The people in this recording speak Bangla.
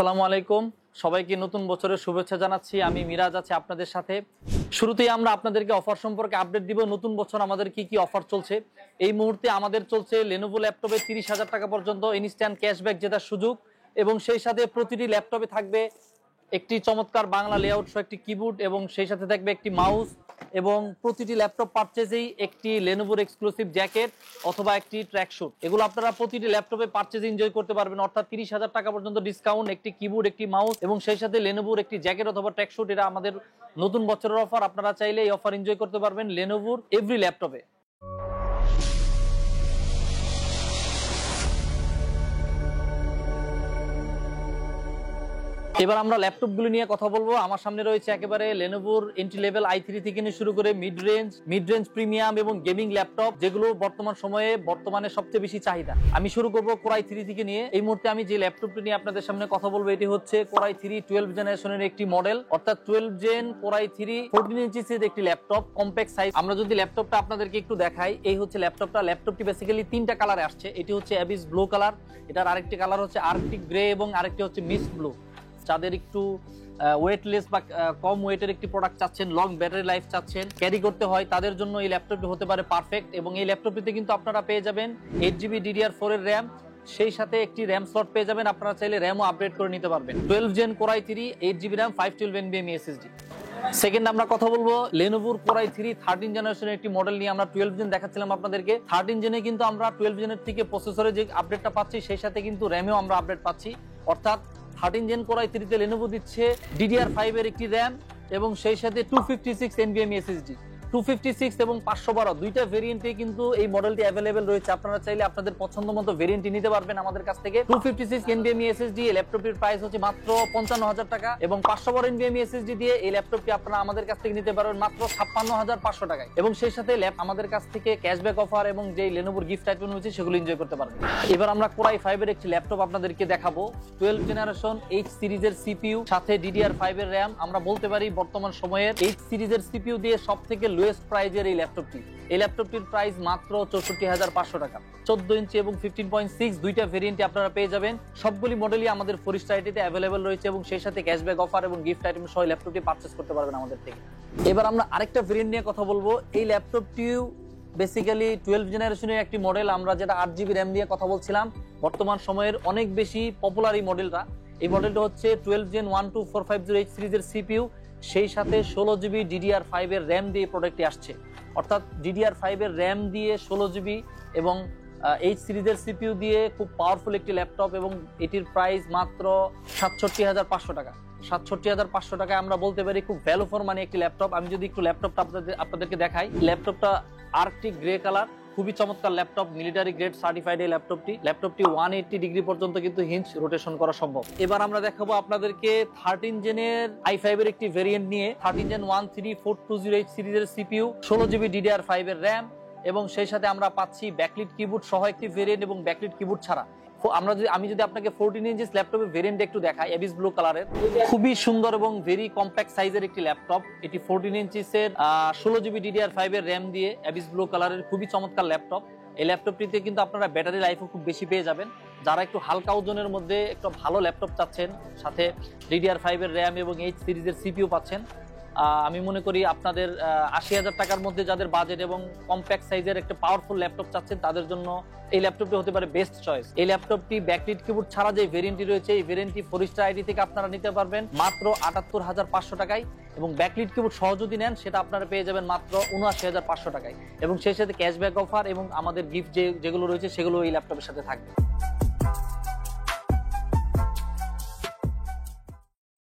আসসালামু আলাইকুম, সবাইকে নতুন বছরের শুভেচ্ছা জানাচ্ছি। আমি মিরাজ আছি আপনাদের সাথে। শুরুতেই আমরা আপনাদেরকে অফার সম্পর্কে আপডেট দিব। নতুন বছর আমাদের কি কি অফার চলছে। এই মুহূর্তে আমাদের চলছে লেনোভো ল্যাপটপে 30,000 টাকা পর্যন্ত ইনস্ট্যান্ট ক্যাশব্যাক জেতার সুযোগ, এবং সেই সাথে প্রতিটি ল্যাপটপে থাকবে একটি চমৎকার বাংলা লেআউট সহ একটি কিবোর্ড, এবং সেই সাথে থাকবে একটি মাউস, এবং প্রতিটি ল্যাপটপ পারচেজেই একটি লেনোভোর এক্সক্লুসিভ জ্যাকেট অথবা একটি ট্র্যাকস্যুট। এগুলো আপনারা প্রতিটি ল্যাপটপে পারচেজে এনজয় করতে পারবেন, অর্থাৎ 30,000 টাকা পর্যন্ত ডিসকাউন্ট, একটি কিবোর্ড, একটি মাউস এবং সেই সাথে লেনোভোর একটি জ্যাকেট অথবা ট্র্যাকস্যুট। এটা আমাদের নতুন বছরের অফার। আপনারা চাইলে এই অফার এনজয় করতে পারবেন লেনোভোর এভরি ল্যাপটপে। এবার আমরা ল্যাপটপগুলো নিয়ে কথা বলবো। আমার সামনে রয়েছে একেবারে লেনোভোর এন্ট্রি লেভেল i3 থেকে নিয়ে শুরু করে মিড রেঞ্জ প্রিমিয়াম এবং গেমিং ল্যাপটপ, যেগুলো বর্তমানে সবচেয়ে বেশি চাহিদা। আমি শুরু করবো Core i3 থেকে নিয়ে। এই মুহূর্তে আমি যে ল্যাপটপটি নিয়ে আপনাদের সামনে কথা বলবো, এটি হচ্ছে Core i3 12 জেনারেশনের একটি মডেল, অর্থাৎ 12 জেন Core i3 14 ইঞ্চিসের একটি ল্যাপটপ, কম্প্যাক্ট সাইজ। আমরা যদি ল্যাপটপটা আপনাদেরকে একটু দেখাই, এই হচ্ছে ল্যাপটপটি বেসিক্যালি তিনটা কালারে আসছে। এটি হচ্ছে অ্যাবিস ব্লু কালার, এটার আরেকটি কালার হচ্ছে আর্কটিক গ্রে, এবং আরেকটি হচ্ছে মিস্ট ব্লু। যাদের একটু ওয়েটলেস বা কম ওয়েটের একটি প্রোডাক্ট চাচ্ছেন, লং ব্যাটারি লাইফ চাচ্ছেন, ক্যারি করতে হয়, তাদের জন্য এই ল্যাপটপটি হতে পারে পারফেক্ট। এবং এই ল্যাপটপটিতে কিন্তু আপনারা পেয়ে যাবেন 8GB DDR4 এর র্যাম, সেই সাথে একটি র্যাম স্লট পেয়ে যাবেন। আপনারা চাইলে র্যামও আপগ্রেড করে নিতে পারবেন। 12 gen Core i3 8GB RAM 512 NVMe SSD। Second আমরা কথা বলবো লেনোভোর Core i3 13 জেনারেশনের একটি মডেল নিয়ে। আমরা 12 জেন দেখাচ্ছিলাম আপনাদেরকে, 13 জেনে কিন্তু আমরা 12 জেনের থেকে প্রসেসরে যে আপডেটটা পাচ্ছি, সেই সাথে কিন্তু র্যামেও আমরা আপডেট পাচ্ছি। অর্থাৎ 13 জেন Core i3 তে লেনোভো দিচ্ছে DDR5 এর একটি র্যাম, এবং সেই সাথে 256 NVMe SSD। 256 এবং 512 দুইটা ভেরিয়েন্টে কিন্তু এই মডেলটি অ্যাভেলেবেল রয়েছে। আপনারা চাইলে আপনাদের পছন্দ মতো ভেরিয়েন্টটি নিতে পারবেন আমাদের কাছ থেকে। 256 NVMe SSD এই ল্যাপটপটির প্রাইস হচ্ছে মাত্র 55,000 টাকা, এবং 512 NVMe SSD দিয়ে এই ল্যাপটপটি আপনারা আমাদের কাছ থেকে নিতে পারবেন মাত্র 56,500 টাকায়। এবং সেই সাথে আমাদের কাছ থেকে ক্যাশব্যাক অফার এবং যে লেনোভোর গিফট আইটেম রয়েছে সেগুলো এনজয় করতে পারবেন। এবার আমরা Core i5 এর একটি ল্যাপটপ আপনাদেরকে দেখাবো। 12 জেনারেশন H সিরিজের CPU সাথে DDR5 এর র্যাম। আমরা বলতে পারি বর্তমান সময়ের H সিরিজের CPU দিয়ে সবথেকে লোয়েস্ট প্রাইজের এই ল্যাপটপটির প্রাইস মাত্র 64,500 টাকা। 14 ইঞ্চি এবং 15.6 দুইটা ভেরিয়েন্টে আপনারা পেয়ে যাবেন। সবগুলি মডেলই আমাদের ফোরিস্টার আইটিতে অ্যাভেলেবল রয়েছে, এবং সেই সাথে ক্যাশব্যাক অফার এবং গিফট আইটেম সহ ল্যাপটপটি পারচেজ করতে পারবেন আমাদের থেকে। এবার আমরা আরেকটা ভেরিয়েন্ট নিয়ে কথা বলবো। এই ল্যাপটপটিও বেসিক্যালি 12 জেনারেশনের একটি মডেল। আমরা যেটা 8GB র্যাম নিয়ে কথা বলছিলাম, বর্তমান সময়ের অনেক বেশি পপুলার এই মডেলটা। এই মডেলটা হচ্ছে 12 জেন 12450H সিরিজের CPU, সেই সাথে 16GB DDR5 এর র্যাম দিয়ে প্রোডাক্টটি আসছে। অর্থাৎ DDR5 এর র্যাম দিয়ে 16GB এবং H সিরিজের CPU দিয়ে খুব পাওয়ারফুল একটি ল্যাপটপ, এবং এটির প্রাইস মাত্র 67,500 টাকা। 67,500 টাকায় আমরা বলতে পারি খুব ভ্যালু ফর মানি একটি ল্যাপটপ। আমি যদি একটু ল্যাপটপটা আপনাদেরকে দেখাই, ল্যাপটপটা আর্কটিক গ্রে কালার, খুবই চমৎকার ল্যাপটপ, মিলিটারি গ্রেড সার্টিফাইড এই ল্যাপটপটি 180 ডিগ্রি পর্যন্ত কিন্তু হিঞ্চ রোটেশন করা সম্ভব। এবার আমরা দেখাবো আপনাদেরকে 13 জেনের i5 এর একটি ভেরিয়েন্ট নিয়ে। 13 জেন 13420H সিরিজের CPU, 16GB DDR5 এর র্যাম, এবং সেই সাথে আমরা পাচ্ছি ব্যাকলিট কিবোর্ড সহ একটি ভেরিয়েন্ট এবং ব্যাকলিট কিবোর্ড ছাড়া। আমি যদি আপনাকে 14 ইঞ্চিস ল্যাপটপের ভেরিয়েন্ট একটু দেখাই, এবিস ব্লু কালারের, খুবই সুন্দর এবং ভেরি কম্প্যাক্ট সাইজের একটি ল্যাপটপ। এটি 14 ইঞ্চিসের 16GB DDR5 এর র্যাম দিয়ে এবিস ব্লু কালারের খুবই চমৎকার ল্যাপটপ। এই ল্যাপটপটিতে কিন্তু আপনারা ব্যাটারি লাইফও খুব বেশি পেয়ে যাবেন। যারা একটু হালকা ওজনের মধ্যে একটু ভালো ল্যাপটপ চাচ্ছেন, সাথে DDR5 এর র্যাম এবং H সিরিজের CPU পাচ্ছেন, আমি মনে করি আপনাদের 80,000 টাকার মধ্যে যাদের বাজেট এবং কম্প্যাক্ট সাইজের একটা পাওয়ারফুল ল্যাপটপ চাচ্ছেন, তাদের জন্য এই ল্যাপটপটি হতে পারে বেস্ট চয়েস। এই ল্যাপটপটি ব্যাকলিট কিবোর্ড ছাড়া যে ভেরিয়েন্টটি রয়েছে, এই ভেরিয়েন্টটি ফোরিস্টার আইডি থেকে আপনারা নিতে পারবেন মাত্র 78,500 টাকায়, এবং ব্যাকলিট কিবোর্ড সহ যদি নেন সেটা আপনারা পেয়ে যাবেন মাত্র 79,500 টাকায়, এবং সেই সাথে ক্যাশব্যাক অফার এবং আমাদের গিফট যেগুলো রয়েছে সেগুলো এই ল্যাপটপের সাথে থাকবে।